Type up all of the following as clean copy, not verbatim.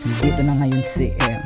Dito na ngayon si M,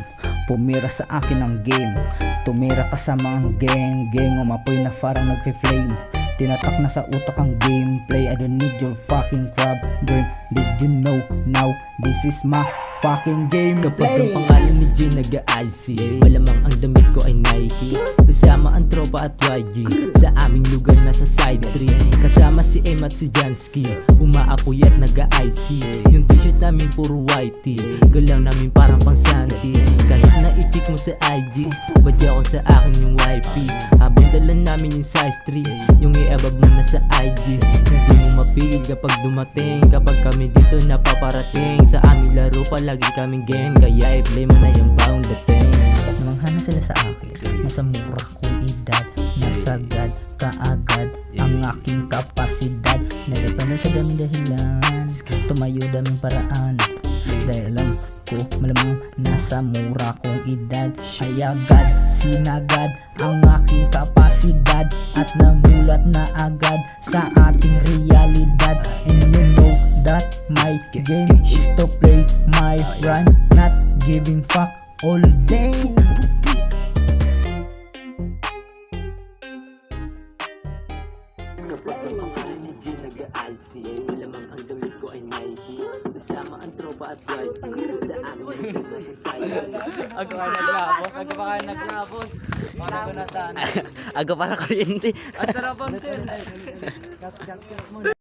pumira sa akin ang game. Tumira kasama ang gang, umapoy na parang nagfe-flame. Tinatak na sa utak ang gameplay. I don't need your fucking crab brain. Did you know now this is my fucking game? Kapag ang pangalan ni G nag-IC, malamang ang damit ko ay Nike. Kasama ang tropa at YG, sa aming lugar na sa side 3. Kasama si M at si Jansky, umaapoy at nag-IC. Yung t-shirt namin puro whitey, galaw namin parang pang Santi. Kahit na itik mo sa IG, badya ko sa akin yung wifey. Habang dalan namin yung size 3, yung i-above mo na sa IG. Hindi mo mapigil kapag dumating, kapag kami dito napaparating. Sa aming laro palagi kaming game, kaya i-play mo na yung bagong dating. Namanghana sila sa akin, nasa mura kong edad. Nasagad kaagad ang aking kapasidad. Nagapano sa daming dahilan, tumayo daming paraan. Dahil alam ko malamang nasa mura kong edad. Ay agad sinagad ang aking kapasidad, at namulat na agad sa ating realidad. And you know that my game is to play my run, not giving fuck all day. Kapag ang pangalan ni G nag-IC, malamang ang damit ko ay Nike. Kasama ang tropa at YG, sa aming lugar na sa side. Ako pa naglabos. Para ko nataan. Aga para kuryente. At sarapang sir.